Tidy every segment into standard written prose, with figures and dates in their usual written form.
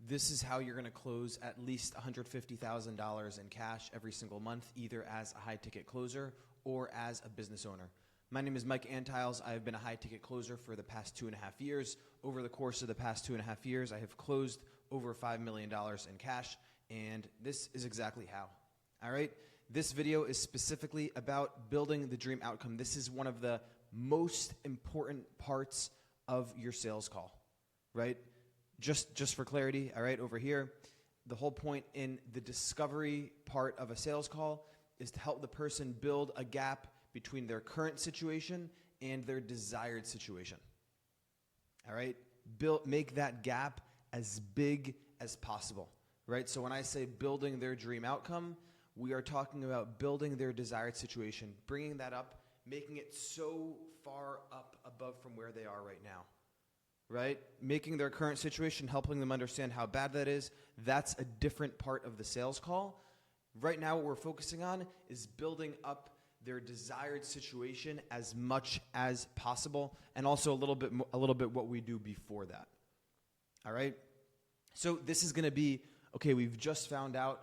This is how you're going to close at least $150,000 in cash every single month, either as a high-ticket closer or as a business owner. My name is Mike Antiles. I have been a high-ticket closer for the past 2.5 years. Over the course of the past 2.5 years, I have closed over $5 million in cash, and this is exactly how. All right? This video is specifically about building the dream outcome. This is one of the most important parts of your sales call, right? Just for clarity, all right, over here, the whole point in the discovery part of a sales call is to help the person build a gap between their current situation and their desired situation. All right? Make that gap as big as possible, right? So when I say building their dream outcome, we are talking about building their desired situation, bringing that up, making it so far up above from where they are right now, right? Making their current situation, helping them understand how bad that is, that's a different part of the sales call. Right now, what we're focusing on is building up their desired situation as much as possible, and also a little bit what we do before that. All right? So this is going to be, okay, we've just found out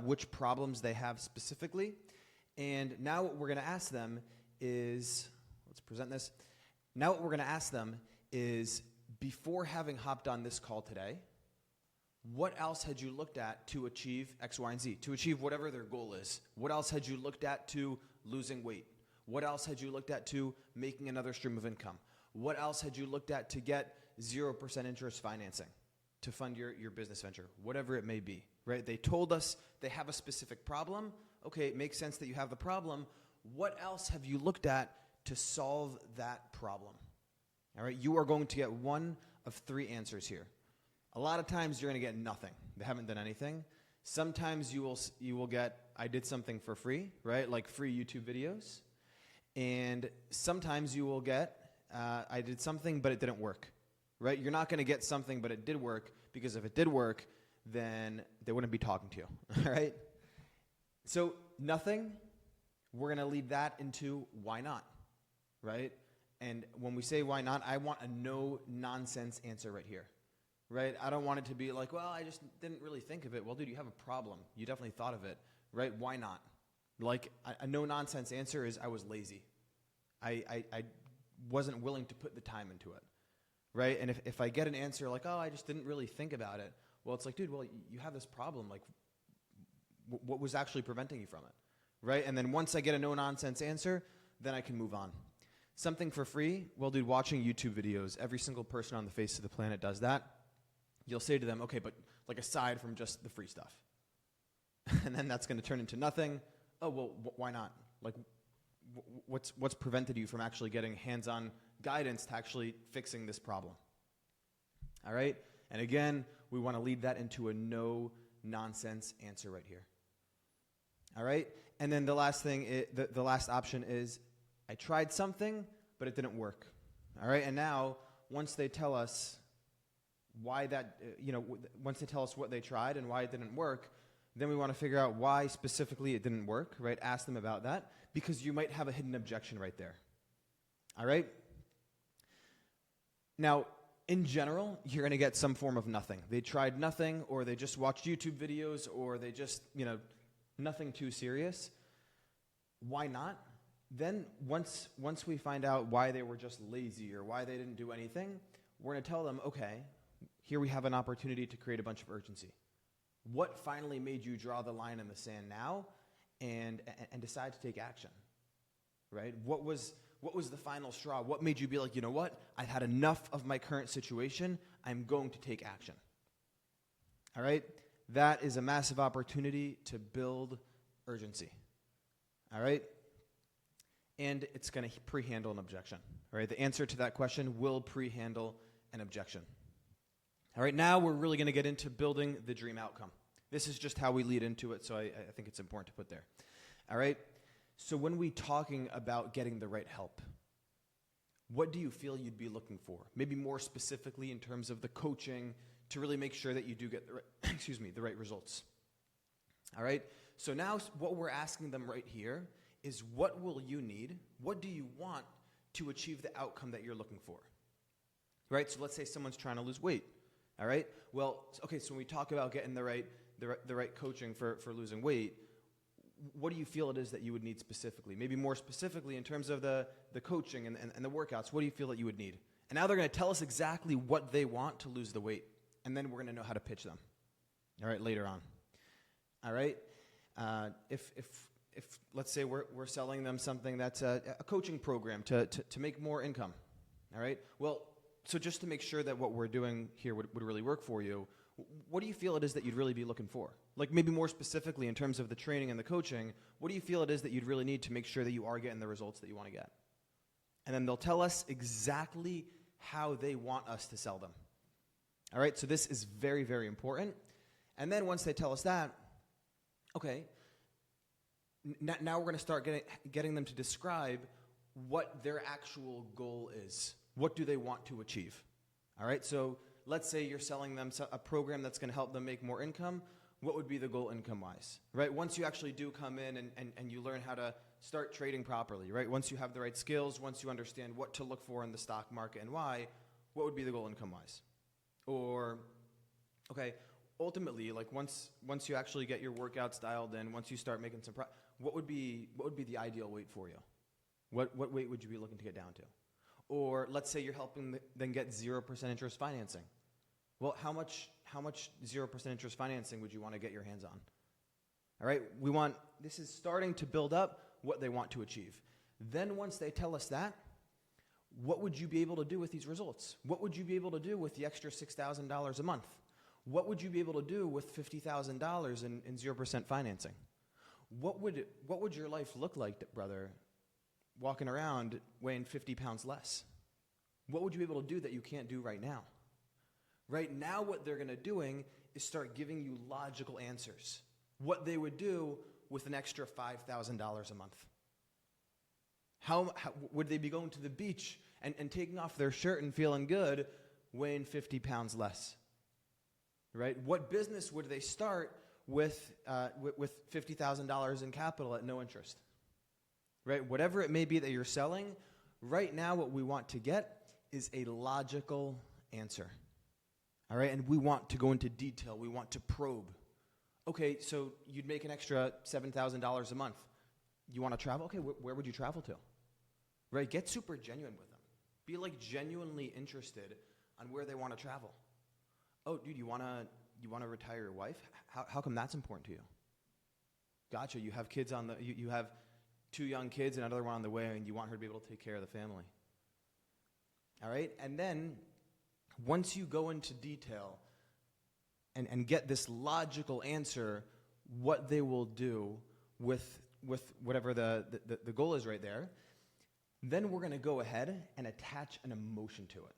which problems they have specifically, and now what we're going to ask them is, let's present this. Now what we're going to ask them is, before having hopped on this call today, what else had you looked at to achieve X, Y, and Z, to achieve whatever their goal is? What else had you looked at to losing weight? What else had you looked at to making another stream of income? What else had you looked at to get 0% interest financing to fund your business venture? Whatever it may be, right? They told us they have a specific problem. Okay, it makes sense that you have the problem. What else have you looked at to solve that problem? All right, you are going to get one of three answers here. A lot of times you're going to get nothing. They haven't done anything. Sometimes you will get, I did something for free, right? Like free YouTube videos. And sometimes you will get, I did something, but it didn't work, right? You're not going to get something, but it did work, because if it did work, then they wouldn't be talking to you, all right? So nothing, we're going to lead that into why not, right? And when we say why not, I want a no-nonsense answer right here. Right? I don't want it to be like, well, I just didn't really think of it. Well, dude, you have a problem. You definitely thought of it, right? Why not? Like, a no-nonsense answer is I was lazy. I wasn't willing to put the time into it, right? And if I get an answer like, oh, I just didn't really think about it, well, it's like, dude, well, you have this problem. Like, what was actually preventing you from it, right? And then once I get a no-nonsense answer, then I can move on. Something for free? Well, dude, watching YouTube videos. Every single person on the face of the planet does that. You'll say to them, okay, but like aside from just the free stuff. And then that's going to turn into nothing. Oh, well, why not? Like, what's prevented you from actually getting hands-on guidance to actually fixing this problem? All right? And again, we want to lead that into a no-nonsense answer right here. All right? And then the last thing, the last option is, I tried something, but it didn't work. All right? And now, once they tell us why that, once they tell us what they tried and why it didn't work, then we want to figure out why specifically it didn't work, right? Ask them about that, because you might have a hidden objection right there. All right? Now, in general, you're going to get some form of nothing. They tried nothing, or they just watched YouTube videos, or they just, nothing too serious. Why not? Then once we find out why they were just lazy or why they didn't do anything, we're going to tell them, okay, here we have an opportunity to create a bunch of urgency. What finally made you draw the line in the sand now and decide to take action, right? What was the final straw? What made you be like, you know what? I've had enough of my current situation. I'm going to take action. All right? That is a massive opportunity to build urgency. All right? And it's going to pre-handle an objection. All right? The answer to that question will pre-handle an objection. All right, now we're really going to get into building the dream outcome. This is just how we lead into it, so I think it's important to put there. All right, so when we're talking about getting the right help, what do you feel you'd be looking for? Maybe more specifically in terms of the coaching to really make sure that you do get the right, the right results. All right, so now what we're asking them right here is, what will you need? What do you want to achieve the outcome that you're looking for? Right, so let's say someone's trying to lose weight. All right? Well, okay, so when we talk about getting the right coaching for losing weight, what do you feel it is that you would need specifically? Maybe more specifically in terms of the coaching and the workouts, what do you feel that you would need? And now they're going to tell us exactly what they want to lose the weight. And then we're going to know how to pitch them. All right, later on. All right? If let's say we're selling them something that's a coaching program to make more income. All right? Well, so just to make sure that what we're doing here would really work for you, what do you feel it is that you'd really be looking for? Like maybe more specifically in terms of the training and the coaching, what do you feel it is that you'd really need to make sure that you are getting the results that you want to get? And then they'll tell us exactly how they want us to sell them. All right, so this is very, very important. And then once they tell us that, okay, now we're going to start getting them to describe what their actual goal is. What do they want to achieve? All right, so let's say you're selling them a program that's going to help them make more income. What would be the goal income-wise? Right? Once you actually do come in and you learn how to start trading properly, right? Once you have the right skills, once you understand what to look for in the stock market and why, what would be the goal income-wise? Or, okay, ultimately, like once you actually get your workouts dialed in, once you start making some what would be the ideal weight for you? What weight would you be looking to get down to? Or let's say you're helping them get 0% interest financing. Well, how much 0% interest financing would you want to get your hands on? All right, this is starting to build up what they want to achieve. Then once they tell us that, what would you be able to do with these results? What would you be able to do with the extra $6,000 a month? What would you be able to do with $50,000 in 0% financing? What would your life look like, brother, walking around weighing 50 pounds less? What would you be able to do that you can't do right now? Right now what they're going to doing is start giving you logical answers. What they would do with an extra $5,000 a month. How would they be going to the beach and taking off their shirt and feeling good weighing 50 pounds less? Right? What business would they start with $50,000 in capital at no interest? Right? Whatever it may be that you're selling, right now what we want to get is a logical answer. All right? And we want to go into detail. We want to probe. Okay, so you'd make an extra $7,000 a month. You want to travel? Okay, where would you travel to? Right? Get super genuine with them. Be like genuinely interested on where they want to travel. Oh, dude, you want to retire your wife? How come that's important to you? Gotcha. You have kids you have 2 young kids and another one on the way, and you want her to be able to take care of the family. All right? And then once you go into detail and get this logical answer, what they will do with whatever the goal is right there, then we're going to go ahead and attach an emotion to it.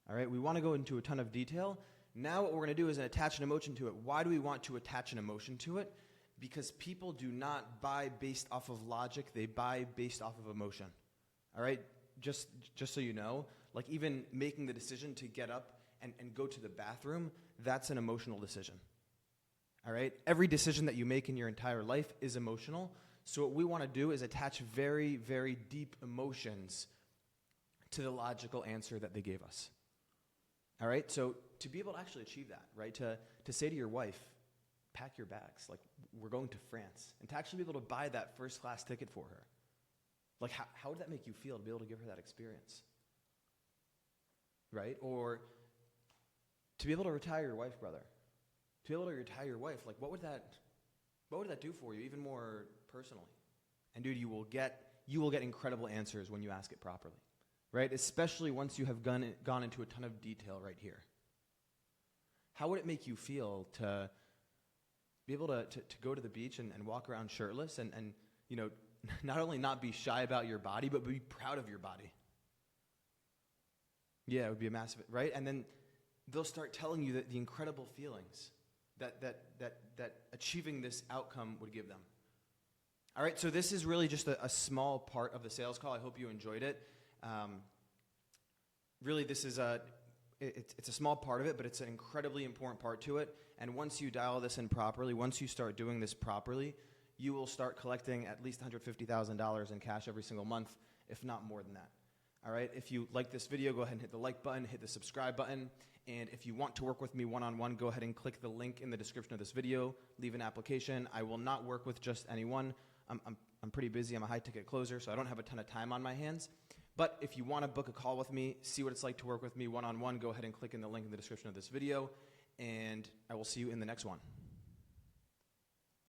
All right? We want to go into a ton of detail. Now what we're going to do is attach an emotion to it. Why do we want to attach an emotion to it? Because people do not buy based off of logic. They buy based off of emotion. All right? Just so you know, like even making the decision to get up and go to the bathroom, that's an emotional decision. All right? Every decision that you make in your entire life is emotional. So what we want to do is attach very, very deep emotions to the logical answer that they gave us. All right? So to be able to actually achieve that, right? To say to your wife, pack your bags, like we're going to France, and to actually be able to buy that first class ticket for her. Like how would that make you feel to be able to give her that experience? Right? Or to be able to retire your wife, brother. To be able to retire your wife, like what would that do for you, even more personally? And dude, you will get incredible answers when you ask it properly. Right? Especially once you have gone into a ton of detail right here. How would it make you feel to be able to go to the beach and walk around shirtless and you know, not only not be shy about your body, but be proud of your body? Yeah, it would be a massive, right? And then they'll start telling you that the incredible feelings that achieving this outcome would give them. All right, so this is really just a small part of the sales call. I hope you enjoyed it. Really, this is it's a small part of it, but it's an incredibly important part to it. And once you dial this in properly, once you start doing this properly, you will start collecting at least $150,000 in cash every single month, if not more than that. All right, if you like this video, go ahead and hit the like button, hit the subscribe button. And if you want to work with me one-on-one, go ahead and click the link in the description of this video. Leave an application. I will not work with just anyone. I'm pretty busy. I'm a high-ticket closer, so I don't have a ton of time on my hands. But if you want to book a call with me, see what it's like to work with me one-on-one, go ahead and click in the link in the description of this video. And I will see you in the next one.